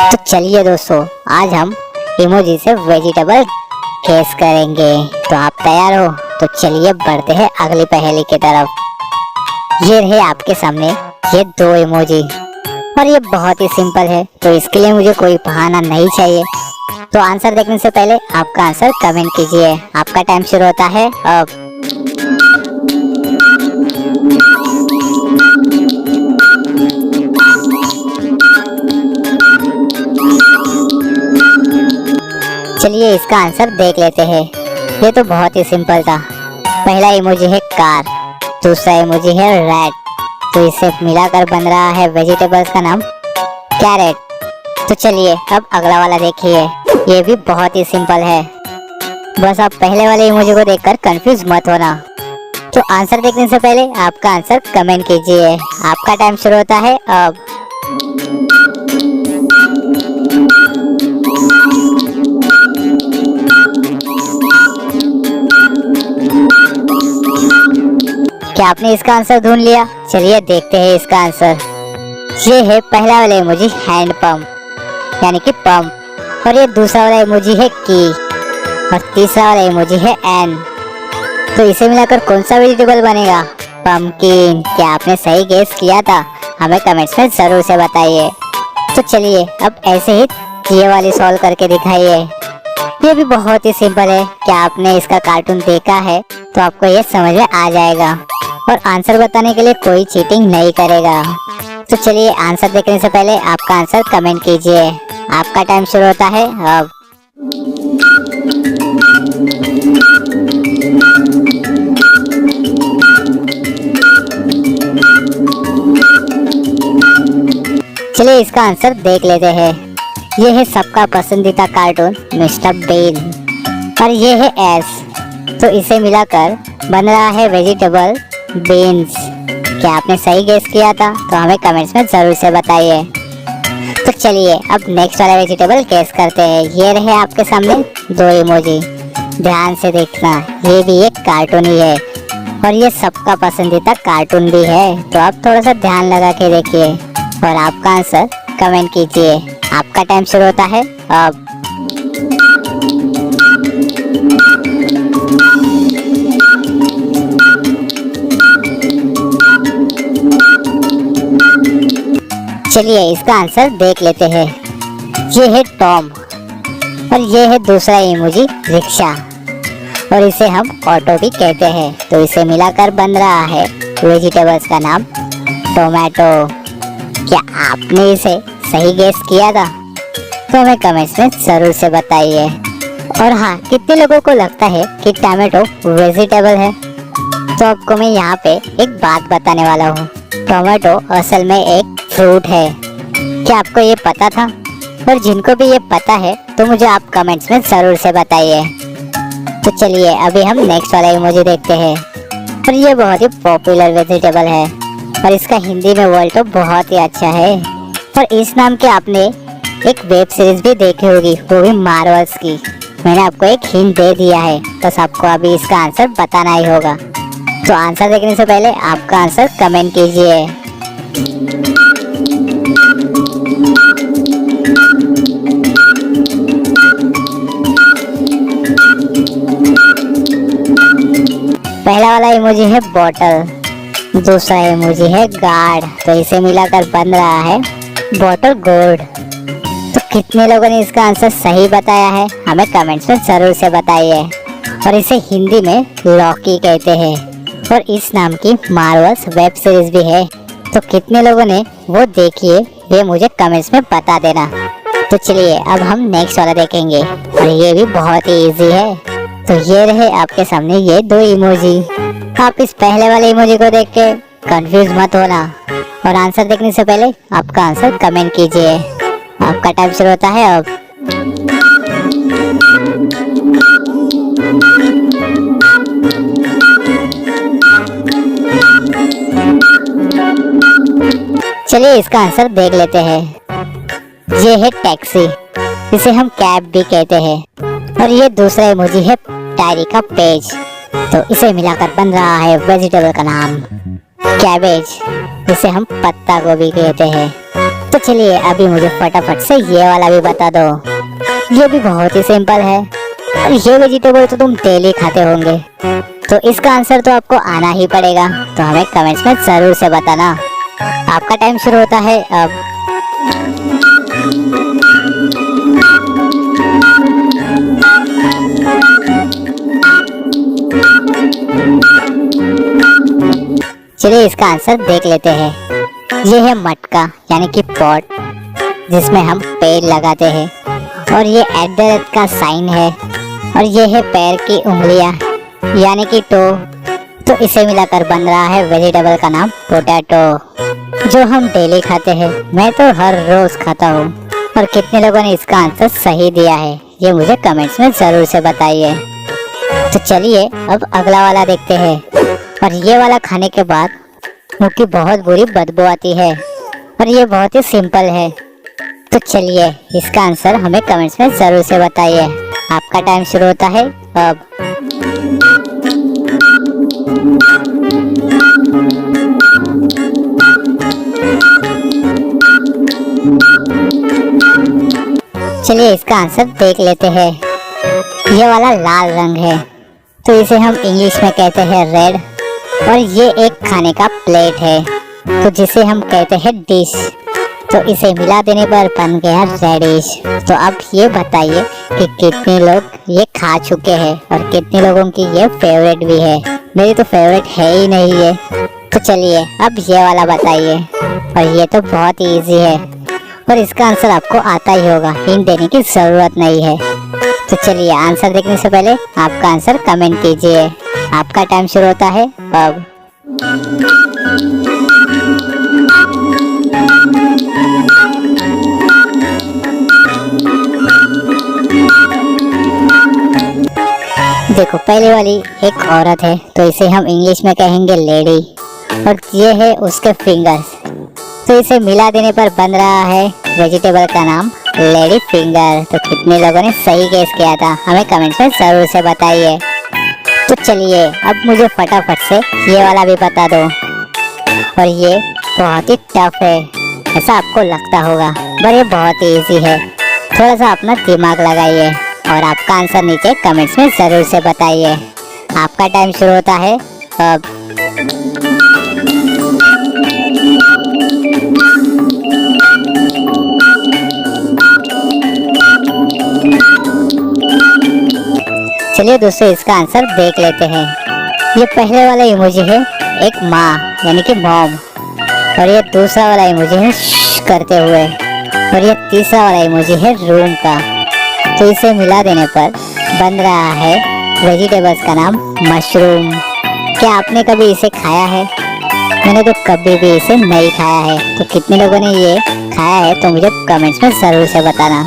तो चलिए दोस्तों, आज हम इमोजी से वेजिटेबल गेस करेंगे। तो आप तैयार हो? तो चलिए बढ़ते हैं अगली पहेली की तरफ। ये रहे आपके सामने ये दो इमोजी और ये बहुत ही सिंपल है, तो इसके लिए मुझे कोई बहाना नहीं चाहिए। तो आंसर देखने से पहले आपका आंसर कमेंट कीजिए। आपका टाइम शुरू होता है अब। चलिए इसका आंसर देख लेते हैं। ये तो बहुत ही सिंपल था। पहला इमोजी है कार, दूसरा इमोजी है रैट, तो इसे मिलाकर बन रहा है वेजिटेबल्स का नाम कैरेट। तो चलिए अब अगला वाला देखिए, ये भी बहुत ही सिंपल है। बस आप पहले वाले इमोजी को देखकर कंफ्यूज मत होना। तो आंसर देखने से पहले आपका आंसर कमेंट कीजिए। आपका टाइम शुरू होता है अब। क्या आपने इसका आंसर ढूंढ लिया? चलिए देखते हैं इसका आंसर। ये है पहला वाला इमोजी हैंड पंप यानी कि पंप, और ये दूसरा वाला इमोजी है की, और तीसरा वाला इमोजी है एन। तो इसे मिलाकर कौन सा वेजिटेबल बनेगा? पंपकिन। क्या आपने सही गेस किया था? हमें कमेंट्स में जरूर से बताइए। तो चलिए अब ऐसे ही ये वाली सॉल्व करके दिखाइए। ये भी बहुत ही सिंपल है। क्या आपने इसका कार्टून देखा है? तो आपको ये समझ में आ जाएगा, और आंसर बताने के लिए कोई चीटिंग नहीं करेगा। तो चलिए आंसर देखने से पहले आपका आंसर कमेंट कीजिए। आपका टाइम शुरू होता है अब। चलिए इसका आंसर देख लेते हैं। ये है सबका पसंदीदा कार्टून मिस्टर बीन, और ये है एस, तो इसे मिलाकर बन रहा है वेजिटेबल बीन्स। क्या आपने सही गेस किया था? तो हमें कमेंट्स में जरूर से बताइए। तो चलिए अब नेक्स्ट वाला वेजिटेबल गेस करते हैं। ये रहे आपके सामने दो इमोजी, ध्यान से देखना। ये भी एक कार्टून ही है, और ये सबका पसंदीदा कार्टून भी है। तो आप थोड़ा सा ध्यान लगा के देखिए और आपका आंसर कमेंट कीजिए। आपका टाइम शुरू होता है अब। चलिए इसका आंसर देख लेते हैं। ये है टॉम, और ये है दूसरा इमोजी रिक्शा, और इसे हम ऑटो भी कहते हैं। तो इसे मिलाकर बन रहा है वेजिटेबल्स का नाम टोमेटो। क्या आपने इसे सही गेस किया था? तो हमें कमेंट्स में जरूर से बताइए। और हाँ, कितने लोगों को लगता है कि टोमेटो वेजिटेबल है? तो आपको मैं यहाँ पे एक बात बताने वाला हूँ। टोमेटो असल में एक फ्रूट है। क्या आपको ये पता था? और जिनको भी ये पता है तो मुझे आप कमेंट्स में जरूर से बताइए। तो चलिए अभी हम नेक्स्ट वाला इमोजी देखते हैं। और ये बहुत ही पॉपुलर वेजिटेबल है, और इसका हिंदी में वर्ड तो बहुत ही अच्छा है। और इस नाम के आपने एक वेब सीरीज भी देखी होगी, वो भी मार्वल्स की। मैंने आपको एक हिंट दे दिया है, बस आपको अभी इसका आंसर बताना ही होगा। तो आंसर देखने से पहले आपका आंसर कमेंट कीजिए। पहला वाला इमोजी है बॉटल, दूसरा इमोजी है गार्ड, तो इसे मिलाकर बन रहा है बॉटल गोर्ड। तो कितने लोगों ने इसका आंसर सही बताया है? हमें कमेंट्स में जरूर से बताइए। और इसे हिंदी में लॉकी कहते हैं, और इस नाम की मार्वल्स वेब सीरीज भी है। तो कितने लोगों ने वो देखी है ये मुझे कमेंट्स में बता देना। तो चलिए अब हम नेक्स्ट वाला देखेंगे, और ये भी बहुत ही इजी है। तो ये रहे आपके सामने ये दो इमोजी। आप इस पहले वाले इमोजी को देख के कंफ्यूज मत होना, और आंसर देखने से पहले आपका आंसर कमेंट कीजिए। आपका टाइम शुरू होता है अब। चलिए इसका आंसर देख लेते हैं। ये है टैक्सी, इसे हम कैब भी कहते हैं, और ये दूसरा इमोजी है डायरी का पेज। तो इसे मिलाकर बन रहा है वेजिटेबल का नाम कैबेज, जिसे हम पत्ता गोभी कहते हैं। तो चलिए अभी मुझे फटाफट से ये वाला भी बता दो। ये भी बहुत ही सिंपल है और ये वेजिटेबल तो तुम डेली खाते होंगे, तो इसका आंसर तो आपको आना ही पड़ेगा। तो हमें कमेंट्स में जरूर से बताना। आपका टाइम शुरू होता है अब। चलिए इसका आंसर देख लेते हैं। ये है मटका यानी कि पॉट, जिसमें हम पेड़ लगाते हैं, और ये @ का साइन है, और ये है पैर की उंगलियां यानी कि टो। तो इसे मिलाकर बन रहा है वेजिटेबल का नाम पोटैटो, जो हम डेली खाते हैं। मैं तो हर रोज खाता हूँ। और कितने लोगों ने इसका आंसर सही दिया है ये मुझे कमेंट्स में जरूर से बताइए। तो चलिए अब अगला वाला देखते हैं। और ये वाला खाने के बाद मुंह की बहुत बुरी बदबू आती है, और ये बहुत ही सिंपल है। तो चलिए इसका आंसर हमें कमेंट्स में जरूर से बताइए। आपका टाइम शुरू होता है अब। चलिए इसका आंसर देख लेते हैं। ये वाला लाल रंग है, तो इसे हम इंग्लिश में कहते हैं रेड, और ये एक खाने का प्लेट है, तो जिसे हम कहते हैं डिश। तो इसे मिला देने पर बन गया रेडिश। तो अब ये बताइए कि कितने लोग ये खा चुके हैं और कितने लोगों की ये फेवरेट भी है। मेरी तो फेवरेट है ही नहीं है। तो चलिए अब ये वाला बताइए। और ये तो बहुत ही इजी है और इसका आंसर आपको आता ही होगा, हिंट देने की जरूरत नहीं है। तो चलिए आंसर देखने से पहले आपका आंसर कमेंट कीजिए। आपका टाइम शुरू होता है अब। देखो पहले वाली एक औरत है, तो इसे हम इंग्लिश में कहेंगे लेडी, और ये है उसके फिंगर्स। तो इसे मिला देने पर बन रहा है वेजिटेबल का नाम लेडी फिंगर। तो कितने लोगों ने सही गेस किया था हमें कमेंट्स में जरूर से बताइए। तो चलिए अब मुझे फटाफट से ये वाला भी बता दो। और ये बहुत ही टफ है, ऐसा आपको लगता होगा, पर ये बहुत ही इजी है। थोड़ा सा अपना दिमाग लगाइए और आपका आंसर नीचे कमेंट्स में जरूर से बताइए। आपका टाइम शुरू होता है अब। चलिए दोस्तों इसका आंसर देख लेते हैं। ये पहले वाला इमोजी है एक माँ यानी कि मॉम, और ये दूसरा वाला इमोजी है करते हुए, और ये तीसरा वाला इमोजी है रूम का। तो इसे मिला देने पर बन रहा है वेजिटेबल्स का नाम मशरूम। क्या आपने कभी इसे खाया है? मैंने तो कभी भी इसे नहीं खाया है। तो कितने लोगों ने ये खाया है तो मुझे कमेंट्स में जरूर से बताना।